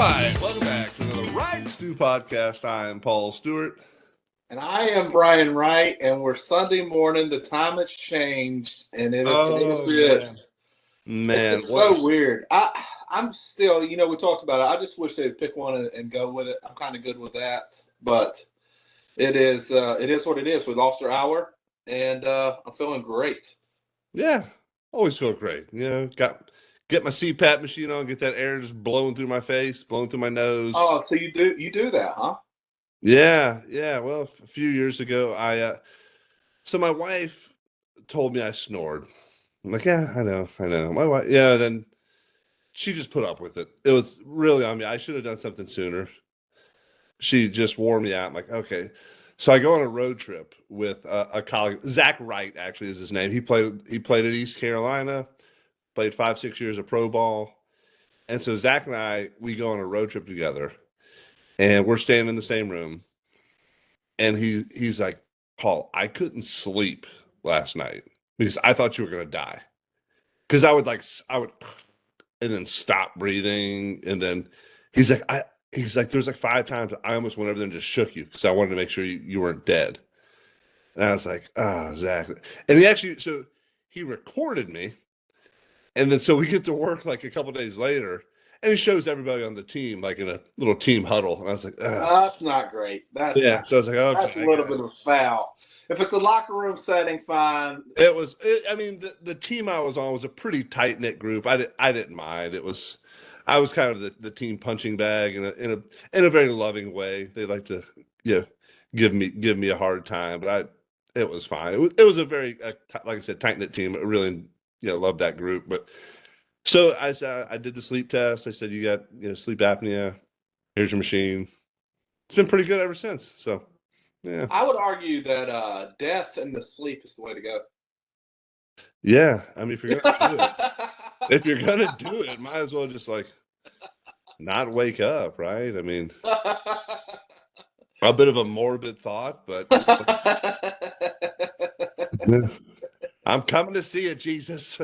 right, welcome back to another Wright Stew podcast. I am Paul Stewart. And I am Brian Wright, and we're Sunday morning. The time has changed, and it is Man, it's so weird. I'm still, we talked about it. I just wish they'd pick one and go with it. I'm kind of good with that, but it is what it is. We lost our hour, and I'm feeling great. Yeah, always feel great. Get my CPAP machine on, get that air just blowing through my face, blowing through my nose. Oh, so you do that, huh? Yeah. Well, a few years ago, so my wife told me I snored. I'm like, yeah, I know. My wife, yeah. Then she just put up with it. It was really on me. I should have done something sooner. She just wore me out. I'm like, okay. So I go on a road trip with a colleague. Zach Wright actually is his name. He played at East Carolina, played 5-6 years of pro ball. And so Zach and I, we go on a road trip together, and we're staying in the same room. And he's like, Paul, I couldn't sleep last night because I thought you were going to die. Because I would and then stop breathing. And then he's like, there's like 5 times I almost went over there and just shook you because I wanted to make sure you weren't dead. And I was like, Zach. And he recorded me. And then so we get to work like a couple days later, and he shows everybody on the team like in a little team huddle. And I was like, that's not great. So I was like, okay, that's a little bit of a foul. If it's a locker room setting, fine. The team I was on was a pretty tight knit group. I didn't mind. I was kind of the team punching bag in a very loving way. They like to give me a hard time, but it was fine. It was a very like I said, tight knit team. I really loved that group. But so I did the sleep test. I said, you got sleep apnea. Here's your machine. It's been pretty good ever since. So yeah, I would argue that death and the sleep is the way to go. Yeah, I mean, if you're gonna do it, might as well just like not wake up, right? I mean, a bit of a morbid thought, but I'm coming to see it, Jesus.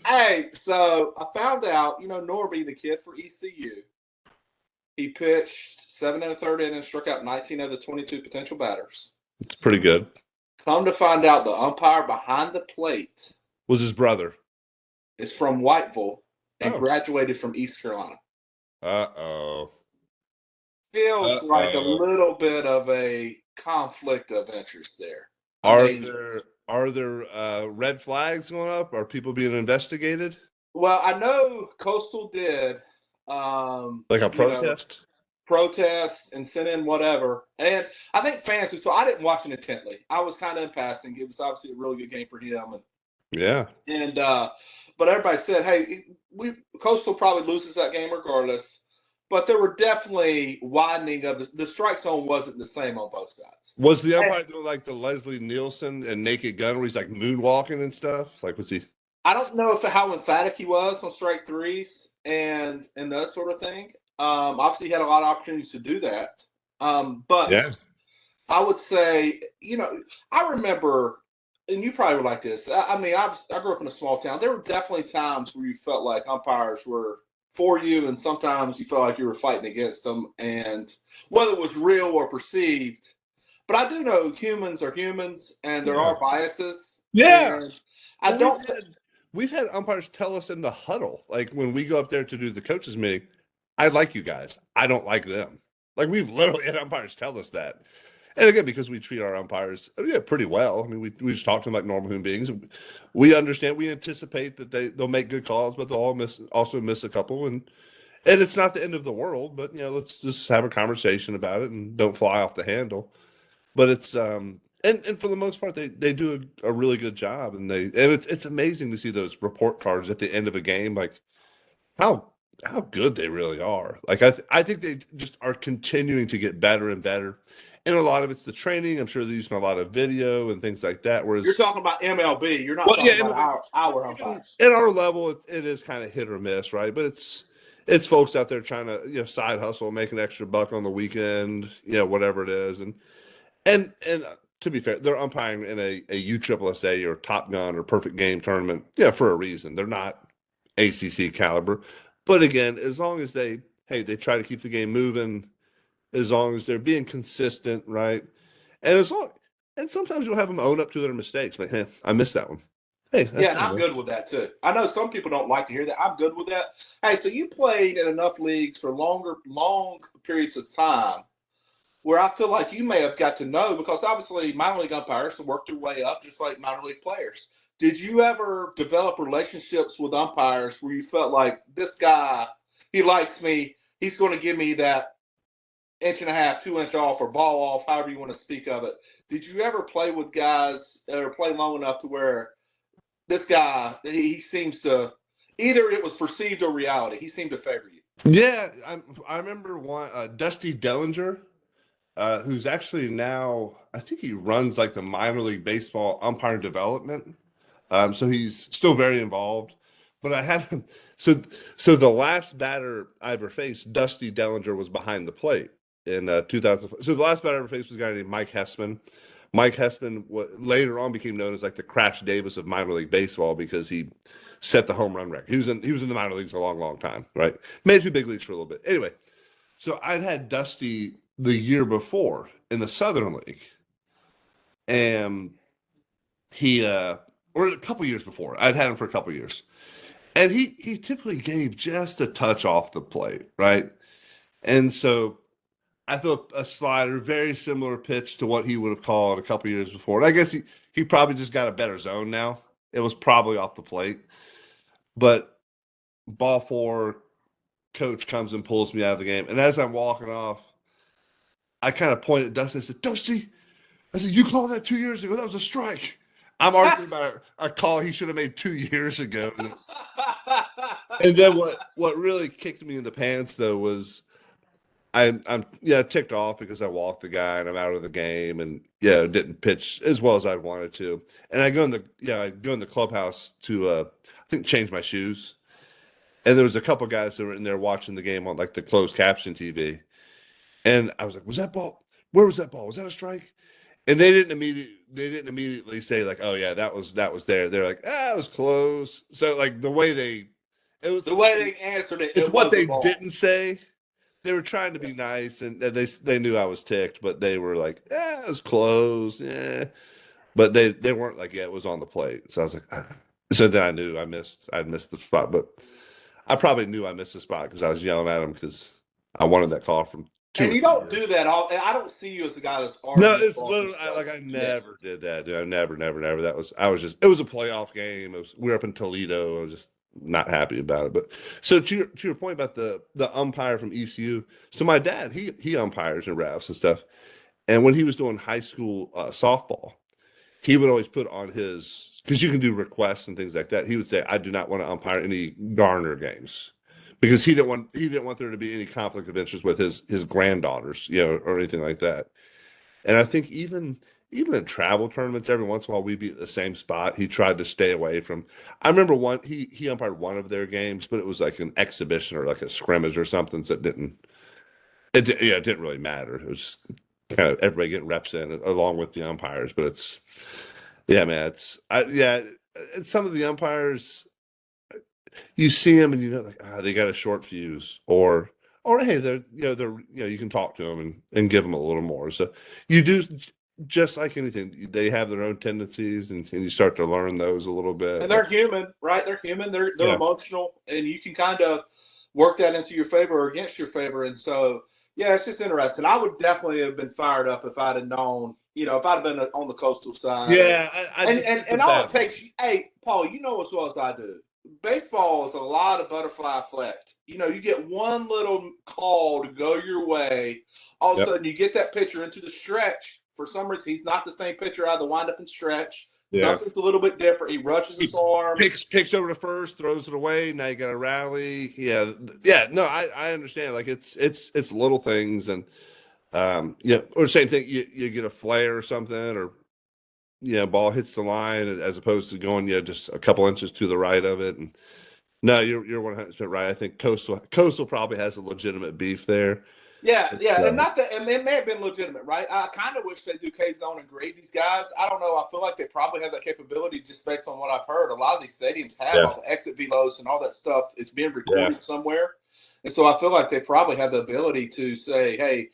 Hey, so I found out, Norby, the kid for ECU, he pitched 7 1/3 innings, struck out 19 of the 22 potential batters. It's pretty good. Come to find out, the umpire behind the plate was his brother. Is from Whiteville and graduated from East Carolina. Feels like a little bit of a conflict of interest there. Are there red flags going up? Are people being investigated? Well, I know Coastal did. Like a protest? Protest and sent in whatever. And I think fans so I didn't watch it intently. I was kind of in passing. It was obviously a really good game for him. But everybody said, hey, Coastal probably loses that game regardless. But there were definitely widening of the strike zone wasn't the same on both sides. Was the umpire doing like the Leslie Nielsen and Naked Gun where he's like moonwalking and stuff? Like, was he? I don't know how emphatic he was on strike threes and that sort of thing. Obviously, he had a lot of opportunities to do that. But yeah. I would say, I remember, and you probably were like this. I grew up in a small town. There were definitely times where you felt like umpires were for you, and sometimes you felt like you were fighting against them, and whether it was real or perceived. But I do know humans are humans, and there are biases. Yeah. We've had umpires tell us in the huddle, like when we go up there to do the coaches meeting, I like you guys. I don't like them. Like we've literally had umpires tell us that. And again, because we treat our umpires pretty well. I mean, we just talk to them like normal human beings. We understand, we anticipate that they'll make good calls, but they'll also miss a couple. And it's not the end of the world, but let's just have a conversation about it and don't fly off the handle. But it's and for the most part, they do a really good job, and it's amazing to see those report cards at the end of a game, like how good they really are. Like I think they just are continuing to get better and better. And a lot of it's the training. I'm sure they're using a lot of video and things like that. Whereas you're talking about MLB, you're not talking about our umpires. At our level, it is kind of hit or miss, right? But it's folks out there trying to side hustle, make an extra buck on the weekend, whatever it is. And to be fair, they're umpiring in a USSSA or Top Gun or Perfect Game tournament, for a reason. They're not ACC caliber. But again, as long as they hey, they try to keep the game moving as long as they're being consistent, right? And as long and sometimes you'll have them own up to their mistakes. Like, hey, I missed that one. Hey, that's Yeah, and fine, I'm man. good with that too. I know some people don't like to hear that. I'm good with that. Hey, so you played in enough leagues for long periods of time where I feel like you may have got to know, because obviously minor league umpires work their way up just like minor league players. Did you ever develop relationships with umpires where you felt like this guy, he likes me, he's going to give me that inch and a half, 2 inch off, or ball off, however you want to speak of it? Did you ever play with guys or play long enough to where this guy, he seems to, either it was perceived or reality, he seemed to favor you? Yeah, I remember one Dusty Dellinger, who's actually now I think he runs like the minor league baseball umpire development. So he's still very involved. But I had him. So the last batter I ever faced, Dusty Dellinger, was behind the plate in 2004. So the last batter I ever faced was a guy named Mike Hessman. Mike Hessman later on became known as like the Crash Davis of minor league baseball because he set the home run record. He was in the minor leagues a long time, right? Made it to big leagues for a little bit. Anyway, so I'd had Dusty the year before in the Southern League, and he or a couple years before. I'd had him for a couple years. And he typically gave just a touch off the plate, right? And so I threw a slider, very similar pitch to what he would have called a couple years before. And I guess he probably just got a better zone now. It was probably off the plate. But ball four, coach comes and pulls me out of the game. And as I'm walking off, I kind of pointed at Dusty and said, Dusty, I said, you called that 2 years ago. That was a strike. I'm arguing about a call he should have made 2 years ago. And then what really kicked me in the pants though was I'm ticked off because I walked the guy and I'm out of the game and didn't pitch as well as I wanted to. And I go in the clubhouse to I think change my shoes. And there was a couple guys that were in there watching the game on like the closed caption TV. And I was like, was that ball? Where was that ball? Was that a strike? And they didn't immediately say like, oh yeah, that was there. They're like, it was close. So like The way they answered it, it's it what was a they ball. didn't say. They were trying to be nice, and they knew I was ticked, but they were like, it was close, yeah. But they weren't like, yeah, it was on the plate. So I was like, ah. So then I knew I'd missed the spot, but I probably knew I missed the spot because I was yelling at him because I wanted that call from two And or you three don't do years. that all. I don't see you as the guy that's No, arguing it's balls and literally stuff. I Yeah. never did that, dude. I never. It was a playoff game. We were up in Toledo. I was just not happy about it. But so to your point about the umpire from ECU. So my dad, he umpires and refs and stuff. And when he was doing high school softball, he would always put on his because you can do requests and things like that. He would say, I do not want to umpire any Garner games. Because he didn't want there to be any conflict of interest with his granddaughters, or anything like that. And I think even in travel tournaments, every once in a while we'd be at the same spot. He tried to stay away from. I remember he umpired one of their games, but it was like an exhibition or like a scrimmage or something. So it didn't really matter. It was just kind of everybody getting reps in along with the umpires. But man, and some of the umpires you see them and like they got a short fuse or hey they're you can talk to them and give them a little more. So you do just like anything, they have their own tendencies and you start to learn those a little bit. And they're human, right? They're human. They're Yeah. emotional, and you can kind of work that into your favor or against your favor. And so, yeah, it's just interesting. I would definitely have been fired up if I'd have known, if I'd have been on the coastal side. Yeah, And it's, and, it's a and all bad it look. takes, hey, Paul, you know as well as I do. Baseball is a lot of butterfly effect. You get one little call to go your way. All of a Yep. sudden, you get that pitcher into the stretch. For some reason, he's not the same pitcher out of the windup and stretch. Yeah. Something's a little bit different. He rushes his arm. Picks over to first, throws it away. Now you got to rally. Yeah. No, I understand. Like it's little things and or same thing. You get a flare or something, or ball hits the line as opposed to going just a couple inches to the right of it. And no, you're 100% right. I think Coastal probably has a legitimate beef there. Yeah, It's yeah, and not that, and it may have been legitimate, right? I kind of wish they do K zone and grade these guys. I don't know. I feel like they probably have that capability just based on what I've heard. A lot of these stadiums have yeah, all the exit velos and all that stuff. It's being yeah, recorded somewhere. And so I feel like they probably have the ability to say, hey,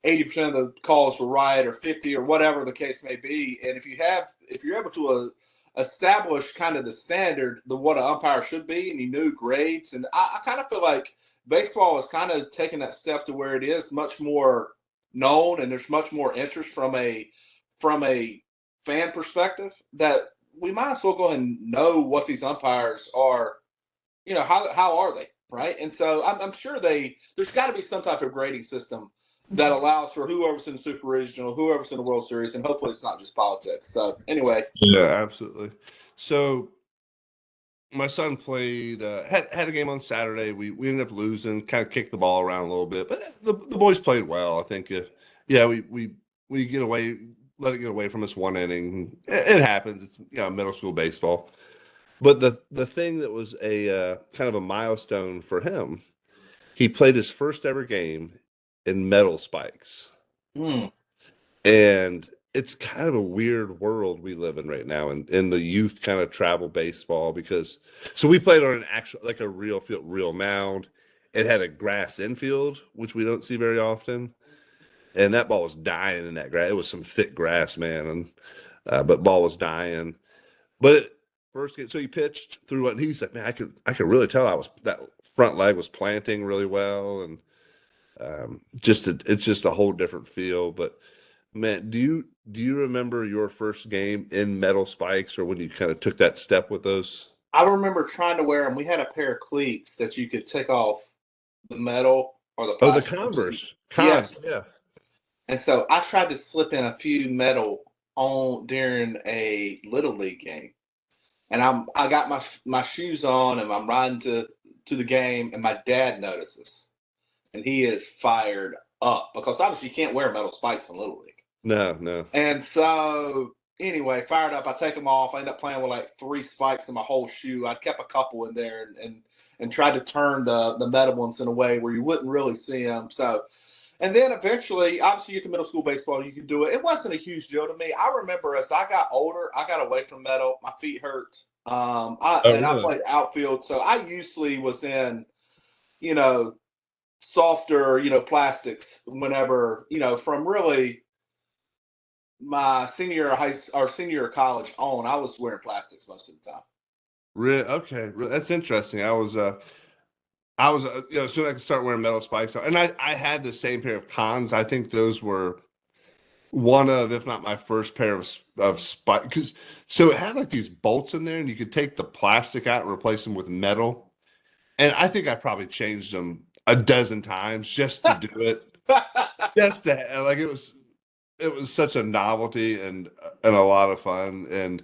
80% of the calls were right, or 50, or whatever the case may be. And if you're able to establish kind of the standard, what an umpire should be, and you knew grades, and I kind of feel like baseball is kind of taking that step to where it is much more known, and there's much more interest from a fan perspective, that we might as well go and know what these umpires are. How are they, right? And so I'm sure there's got to be some type of grading system that allows for whoever's in the Super Regional, whoever's in the World Series, and hopefully it's not just politics. So anyway, Yeah, absolutely. So my son played had a game on Saturday. We ended up losing, kind of kicked the ball around a little bit, but the boys played well. I think yeah, we get away, let it get away from us one inning. It happens. It's middle school baseball. But the thing that was a kind of a milestone for him, he played his first ever game in metal spikes. And it's kind of a weird world we live in right now, in the youth kind of travel baseball, because so we played on an actual, like a real field, real mound. It had a grass infield, which we don't see very often. And that ball was dying in that grass. It was some thick grass, man. And but ball was dying. But first game, so he pitched through it, and he's like, man, I could really tell that front leg was planting really well, and it's just a whole different feel. But man, do you remember your first game in metal spikes, or when you kind of took that step with those? I remember trying to wear them. We had a pair of cleats that you could take off the metal or the Oh, the plastic. Converse. Yes. Yeah. And so I tried to slip in a few metal on during a little league game, and I got my shoes on, and I'm riding to the game, and my dad notices, and he is fired up because obviously you can't wear metal spikes in little league. No. And so anyway, fired up. I take them off. I end up playing with like 3 spikes in my whole shoe. I kept a couple in there, and tried to turn the metal ones in a way where you wouldn't really see them. So, and then eventually, obviously, you get to middle school baseball, you can do it. It wasn't a huge deal to me. I remember as I got older, I got away from metal. My feet hurt. Oh, I really? played outfield, so I usually was in, you know, softer, plastics whenever, from really my senior year of senior year of college on. I was wearing plastics most of the time. Really? Okay. That's interesting. Soon I could start wearing metal spikes, and I had the same pair of cons. I think those were one of, if not my first pair of spikes, because so it had like these bolts in there, and you could take the plastic out and replace them with metal. And I think I probably changed them a dozen times just to do it, just to like it was such a novelty and a lot of fun. And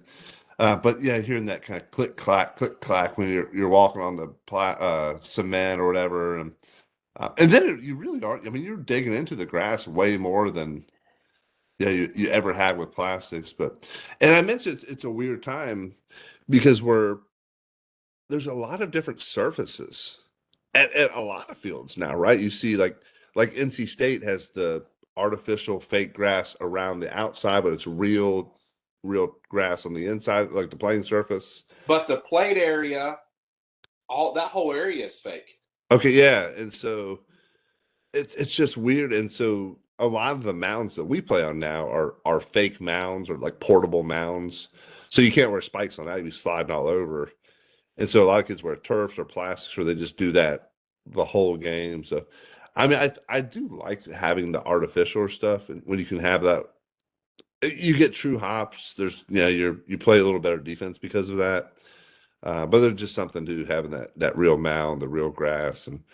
but yeah, hearing that kind of click clack when you're walking on the cement or whatever, and then you really are. I mean, you're digging into the grass way more than you ever have with plastics. But and I mentioned it's a weird time because there's a lot of different surfaces at a lot of fields now, right? You see like NC State has the artificial fake grass around the outside, but it's real grass on the inside, like the playing surface. But the plate area, all that whole area is fake. Okay, yeah, and so it's just weird, and so a lot of the mounds that we play on now are fake mounds, or like portable mounds. So you can't wear spikes on that; you'd be sliding all over. And so a lot of kids wear turfs or plastics, or they just do that the whole game. So, I mean, I do like having the artificial stuff, and when you can have that, you get true hops. There's you play a little better defense because of that. But there's just something to having that real mound, the real grass, and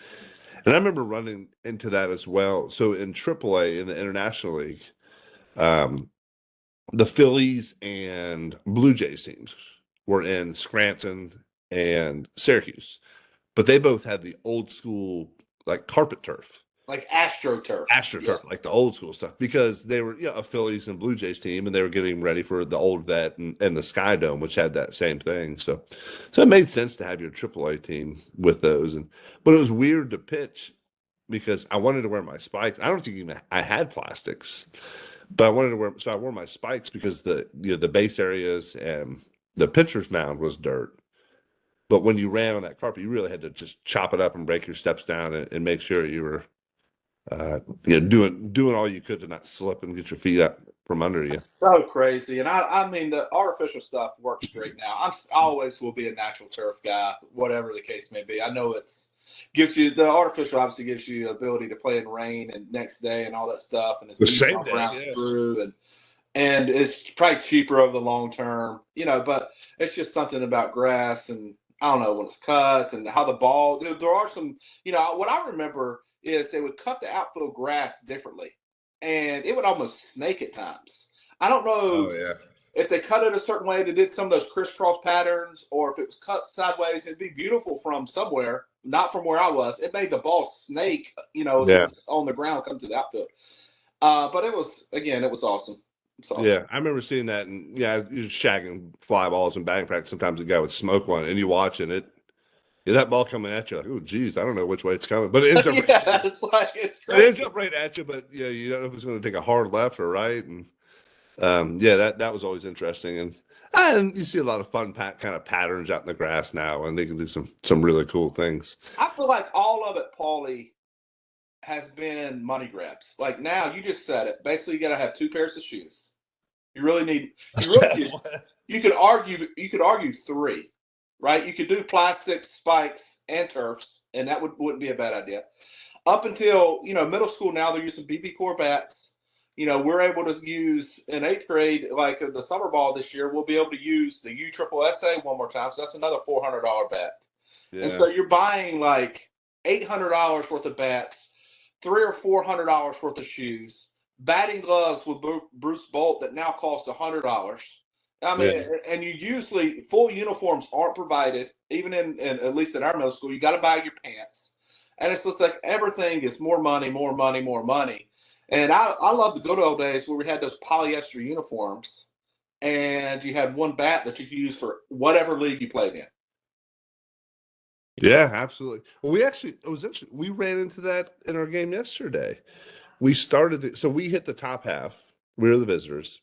I remember running into that as well. So in AAA, in the International League, um, the Phillies and Blue Jays teams were in Scranton and Syracuse, but they both had the old school like carpet turf, like AstroTurf. AstroTurf, like the old school stuff, because they were a Phillies and Blue Jays team, and they were getting ready for the old vet and the Sky Dome, which had that same thing. So it made sense to have your AAA team with those, but it was weird to pitch because I wanted to wear my spikes. I don't think even I had plastics, but I wanted to wear, so I wore my spikes because the base areas and the pitcher's mound was dirt. But when you ran on that carpet, you really had to just chop it up and break your steps down and make sure you were, doing all you could to not slip and get your feet up from under you. That's so crazy. And I mean, the artificial stuff works great now. I always will be a natural turf guy, whatever the case may be. I know gives you the artificial obviously gives you the ability to play in rain and next day and all that stuff, and it's The easy same on day, ground yeah. through and it's probably cheaper over the long term, but it's just something about grass and I don't know when it's cut and how the ball. There are some, what I remember is they would cut the outfield grass differently, and it would almost snake at times. I don't Oh know yeah. if they cut it a certain way, they did some of those crisscross patterns, or if it was cut sideways. It'd be beautiful from somewhere, not from where I was. It made the ball snake, as it Yeah. was on the ground come to the outfield. But it was awesome. It's awesome. Yeah, I remember seeing that, and yeah, you're shagging fly balls and batting practice. Sometimes the guy would smoke one, and you watching it. Yeah, that ball coming at you, like, oh, geez, I don't know which way it's coming, but it ends up right at Yeah, you. it's It ends crazy. up right at you, but yeah, you don't know if it's going to take a hard left or right. And yeah, that was always interesting, and you see a lot of fun kind of patterns out in the grass now, and they can do some really cool things. I feel like all of it, Paulie, has been money grabs. Like now, you just said it. Basically, you got to have two pairs of shoes. You really need. You really do. You could argue. You could argue three, right? You could do plastics, spikes, and turfs, and that wouldn't be a bad idea. Up until middle school, now they're using BB core bats. We're able to use in eighth grade, like the summer ball this year, we'll be able to use the USSSA one more time. So that's another $400 bat. And Yeah, so you're buying like $800 worth of bats, $300 or $400 worth of shoes, batting gloves with Bruce Bolt that now cost $100. I yeah, mean, and you usually full uniforms aren't provided, even in at least at our middle school. You got to buy your pants, and it's just like everything is more money, more money, more money. And I love the good old days where we had those polyester uniforms, and you had one bat that you could use for whatever league you played in. yeah, absolutely. Well, it was interesting. We ran into that in our game yesterday. So we hit the top half. We were the visitors.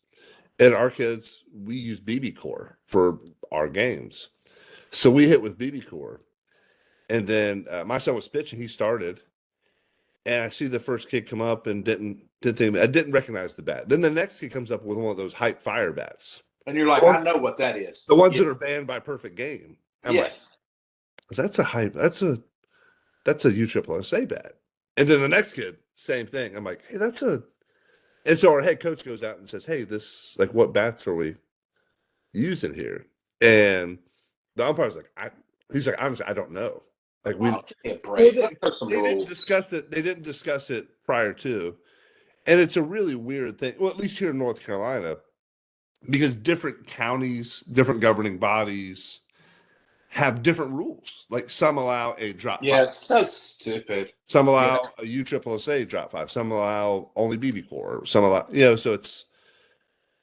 And our kids, we use BB core for our games. So we hit with BB core. And then my son was pitching. He started. And I see the first kid come up and I didn't recognize the bat. Then the next kid comes up with one of those hype fire bats. And you're like, The, I know what that is. the ones Yeah. that are banned by Perfect Game. I'm like, Yes. that's a hype. That's a USSSA bat. And then the next kid, same thing. I'm like, hey, and so our head coach goes out and says, hey, what bats are we using here? And the umpire's like, he's like, honestly, I don't know. Like Oh, give me a well, break. Let's put some they didn't rules. discuss it. They didn't discuss it prior to, and it's a really weird thing. Well, at least here in North Carolina, because different counties, different governing bodies have different rules. Like some allow a drop Yeah, five, it's so stupid. some Yeah. allow a USSSA drop five, some allow only BB core, some allow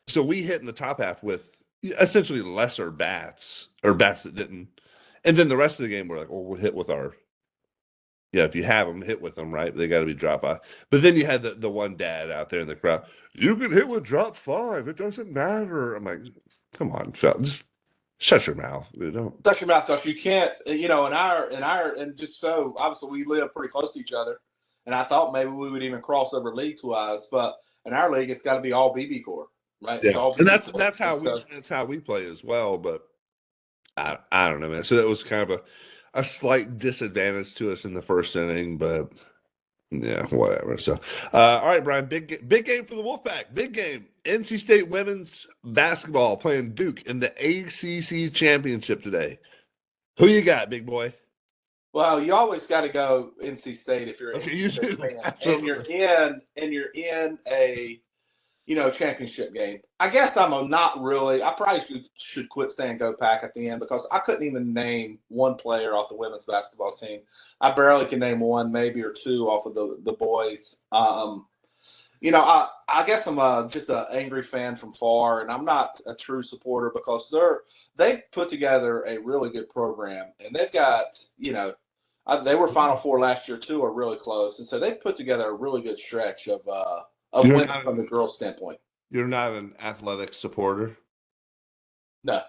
so we hit in the top half with essentially lesser bats or bats that didn't, and then the rest of the game we're like, well, we'll hit with our if you have them, hit with them, right? They got to be drop five. But then you had the one dad out there in the crowd. You can hit with drop five. It doesn't matter. I'm like, come on, fella, just shut your mouth. You don't. Shut your mouth, because you can't, and just so obviously we live pretty close to each other. And I thought maybe we would even cross over leagues wise, but in our league, it's got to be all BB core, right? It's Yeah, all and BB core. that's how we play as well. But I don't know, man. So that was kind of a slight disadvantage to us in the first inning, but yeah, whatever. So, all right, Brian, big game for the Wolfpack. Big game. NC State women's basketball playing Duke in the ACC championship today. Who you got, big boy? Well, you always got to go NC State if you're an Okay, NC you State do. fan, Absolutely. and you're in a championship game. I guess not really. I probably should quit saying go Pack at the end, because I couldn't even name one player off the women's basketball team. I barely can name one, maybe or two off of the boys. I guess I'm just an angry fan from far, and I'm not a true supporter, because they've put together a really good program, and they've got they were Final Four last year too, or really close, and so they've put together a really good stretch of You're winning not from the girls' standpoint. you're not an athletic supporter. No,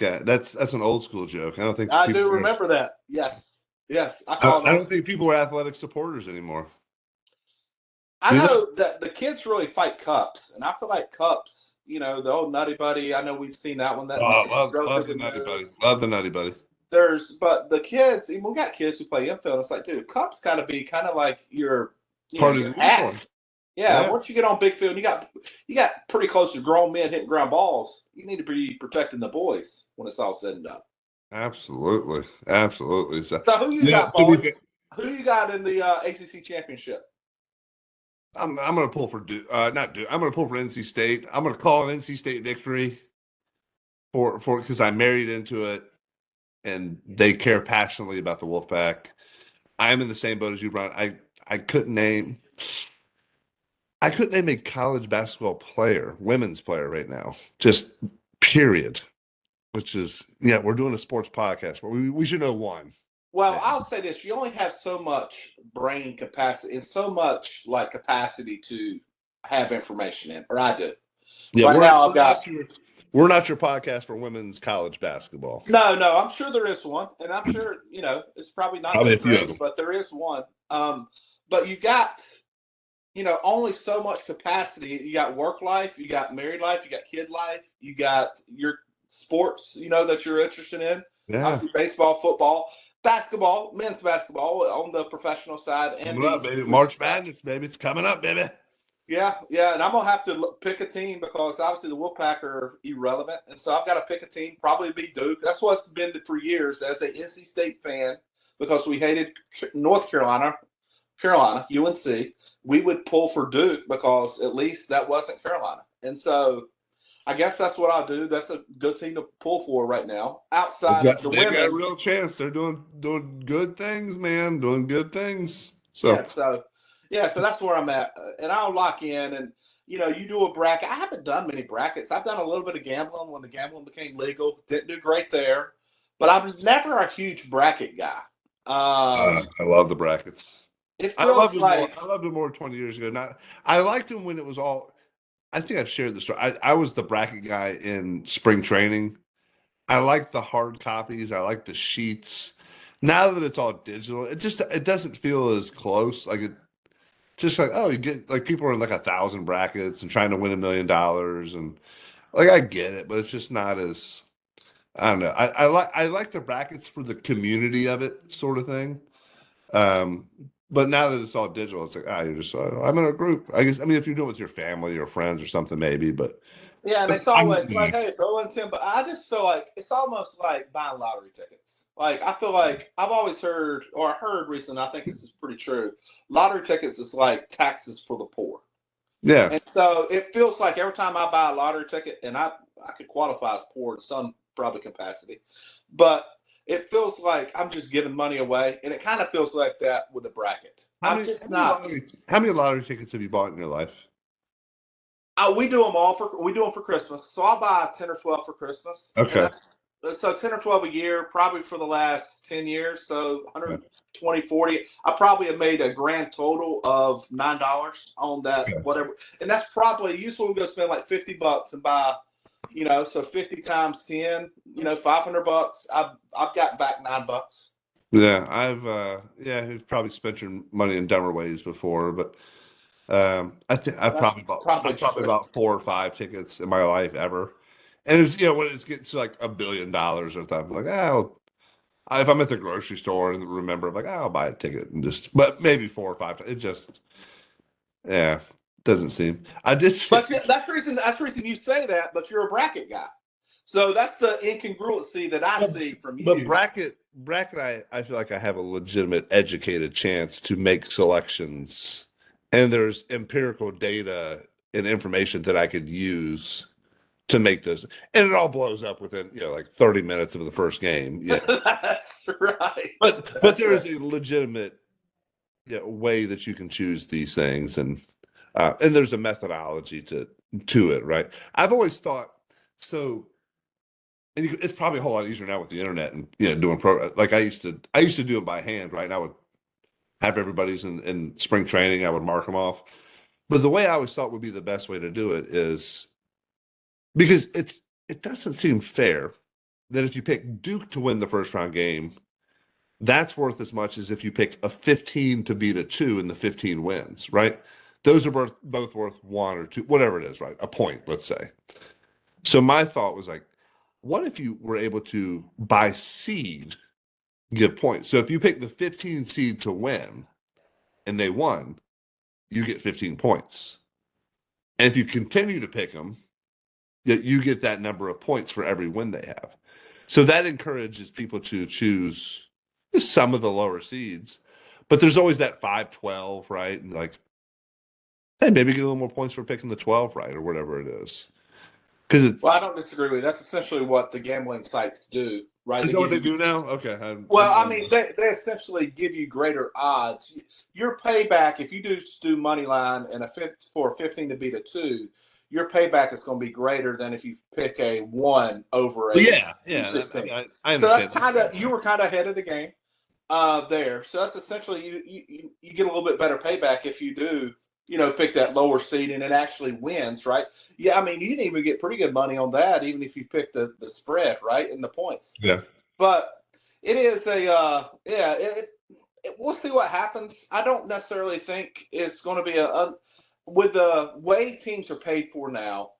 Okay, that's an old school joke. I don't think I do people are. remember that. Yes, yes, I I, called I them. don't think people are athletic supporters anymore. I Do they? know that the kids really fight cups, and I feel like cups. You know, the old Nutty Buddy. I know we've seen that one. That Oh, it's love the relatively Nutty new. Buddy. Love the Nutty Buddy. But the kids. We got kids who play infield. It's like, dude, cups got to be kind of like Part of your the uniform. act. Yeah, Yeah, once you get on big field, you got pretty close to grown men hitting ground balls. You need to be protecting the boys when it's all said and done. absolutely, absolutely. So, So who you yeah, got, to be Paulie? fair, Who you got in the ACC championship? I'm gonna pull for not Duke. I'm gonna pull for NC State. I'm gonna call an NC State victory for because I married into it and they care passionately about the Wolfpack. I'm in the same boat as you, Brian. I couldn't name a college basketball player, women's player right now. Just period. Which is yeah, we're doing a sports podcast, but we should know one. Well, Yeah. I'll say this: you only have so much brain capacity and so much like capacity to have information in, or I do. Yeah, Right now, I've got we're not your podcast for women's college basketball. no. I'm sure there is one, and I'm sure it's probably not Probably a that few of great, them. but there is one. But you got only so much capacity. You got work life, you got married life, you got kid life, you got your sports, that you're interested in. Yeah. Obviously, baseball, football, basketball, men's basketball on the professional side, and Coming up, baby. March Madness, baby. It's coming up, baby. Yeah, and I'm gonna have to pick a team because obviously the Wolfpack are irrelevant, and so I've got to pick a team. Probably be Duke. That's what's been for years as a NC State fan because we hated North Carolina, UNC. We would pull for Duke because at least that wasn't Carolina, and so I guess that's what I'll do. That's a good team to pull for right now. Outside of the They've got a women, real chance. They're doing good things, man. Doing good things. So so that's where I'm at, and I'll lock in. And you do a bracket. I haven't done many brackets. I've done a little bit of gambling when the gambling became legal. Didn't do great there, but I'm never a huge bracket guy. I love the brackets. It feels like I loved them more 20 years ago. Not I liked them when it was all. I think I've shared the story. I was the bracket guy in spring training. I like the hard copies. I like the sheets. Now that it's all digital, it doesn't feel as close. Like it just like oh you get like people are in like 1,000 brackets and trying to win $1 million and like I get it, but it's just not as I don't know. I like the brackets for the community of it sort of thing. Um, but now that it's all digital, it's like you're just I'm in a group. I guess I mean if you're doing it with your family or friends or something maybe, but yeah, and it's always like, hey, throw in 10. But I just feel like it's almost like buying lottery tickets. Like I feel like I've always heard recently. I think this is pretty true. Lottery tickets is like taxes for the poor. yeah. And so it feels like every time I buy a lottery ticket, and I could qualify as poor in some probably capacity, but it feels like I'm just giving money away, and it kind of feels like that with the bracket. I'm just not. How many lottery tickets have you bought in your life? We do them for Christmas. So I'll buy 10 or 12 for Christmas. Okay. And so 10 or 12 a year, probably for the last 10 years. So 120, 40. I probably have made a grand total of $9 on that, whatever. And that's probably usually we go spend like $50 and buy, so 50 times 10, $500. I've got back $9. Yeah, you've probably spent your money in dumber ways before, but I think I probably probably bought 4 or 5 tickets in my life ever. And it's when it gets to like $1 billion or something, I'm like, if I'm at the grocery store and remember, I'm like, I'll buy a ticket and just, but maybe 4 or 5. It just, yeah, doesn't seem. I did. But that's the reason. That's the reason you say that. But you're a bracket guy, so that's the incongruency that I see from you. But bracket, I feel like I have a legitimate, educated chance to make selections, and there's empirical data and information that I could use to make this, and it all blows up within like 30 minutes of the first game. Yeah, that's right. But there is a legitimate way that you can choose these things, and there's a methodology to it, right? I've always thought so. And it's probably a whole lot easier now with the internet and doing like I used to do it by hand, right? And I would have everybody's in spring training. I would mark them off. But the way I always thought would be the best way to do it is because it doesn't seem fair then if you pick Duke to win the first round game, that's worth as much as if you pick a 15 to beat a 2 and the 15 wins, right? Those are both worth 1 or 2, whatever it is, right? A point, let's say. So my thought was like, what if you were able to, by seed, give points? So if you pick the 15 seed to win and they won, you get 15 points. And if you continue to pick them, you get that number of points for every win they have. So that encourages people to choose some of the lower seeds. But there's always that 5-12, right? And like, hey, maybe get a little more points for picking the 12 right or whatever it is. Well, I don't disagree with you. That's essentially what the gambling sites do, right? Is that what they do now? Okay. They essentially give you greater odds. Your payback, if you do money line and for a 15 to beat a 2, your payback is going to be greater than if you pick a 1 over a yeah. I understand. So that's you were kind of ahead of the game there. So that's essentially you get a little bit better payback if you do, pick that lower seed and it actually wins, right? Yeah, I mean, you can even get pretty good money on that, even if you pick the spread, right, and the points. Yeah. But it is we'll see what happens. I don't necessarily think it's going to be with the way teams are paid for now.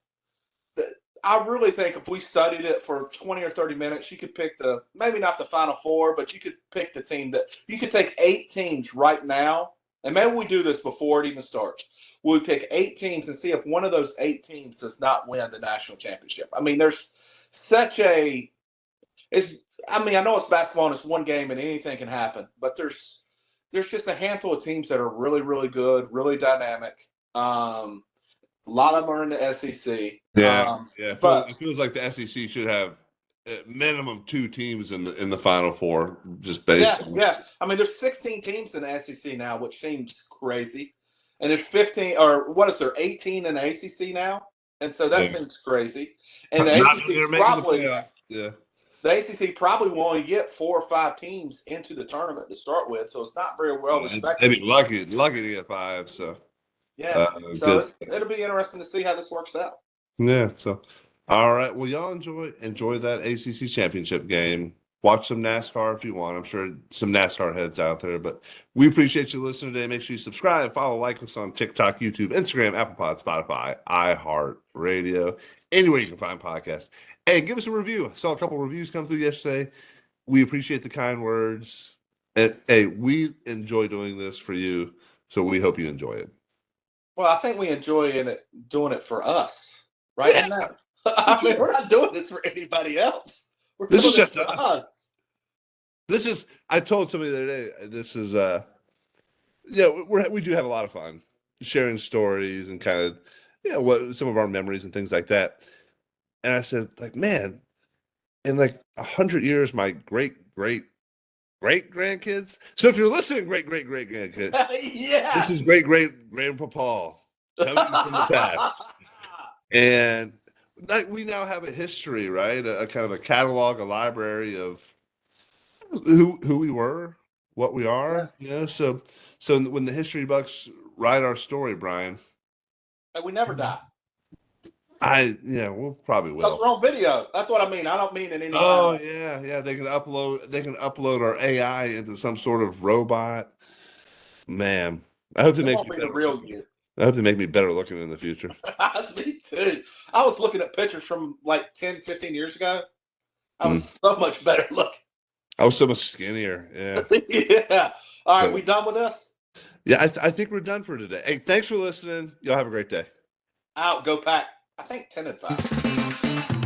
I really think if we studied it for 20 or 30 minutes, you could pick maybe not the Final Four, but you could pick the team that you could take 8 teams right now. And maybe we do this before it even starts. We pick 8 teams and see if one of those 8 teams does not win the national championship. I mean, there's I know it's basketball and it's one game and anything can happen, but there's just a handful of teams that are really, really good, really dynamic. A lot of them are in the SEC. Yeah. It feels like the SEC should have at minimum 2 teams in the Final Four, just based on. Yeah. I mean, there's 16 teams in the SEC now, which seems crazy. And there's 15, or what is there, 18 in the ACC now? And so that seems crazy. And the ACC probably will only get 4 or 5 teams into the tournament to start with, so it's not very well respected. They'd be lucky to get 5. So so it'll be interesting to see how this works out. Yeah. So, all right. Well, y'all enjoy that ACC championship game. Watch some NASCAR if you want. I'm sure some NASCAR heads out there. But we appreciate you listening today. Make sure you subscribe, follow, like us on TikTok, YouTube, Instagram, Apple Pod, Spotify, iHeartRadio, anywhere you can find podcasts. Hey, give us a review. I saw a couple reviews come through yesterday. We appreciate the kind words. And, hey, we enjoy doing this for you, so we hope you enjoy it. Well, I think we enjoy doing it for us, right? Yeah. I mean, we're not doing this for anybody else. This is just us. I told somebody the other day, this is, we do have a lot of fun sharing stories and kind of, what some of our memories and things like that. And I said, like, man, in like 100 years, my great-great-great-grandkids. So if you're listening, great-great-great-grandkids, this is great-great-grandpa Paul coming from the past. And we now have a history, right? A kind of a catalog, a library of who we were, what we are. So when the history bucks write our story, Brian, we never die. We'll probably will. That's wrong video. That's what I mean. I don't mean in any. Oh yeah. They can upload our AI into some sort of robot. Man, I hope they make me better. I hope they make me better looking in the future. Me too. I was looking at pictures from like 10, 15 years ago. I was so much better looking. I was so much skinnier. Yeah. Yeah. All right, we done with this? Yeah, I think we're done for today. Hey, thanks for listening. Y'all have a great day. Out, go Pack. I think 10-5.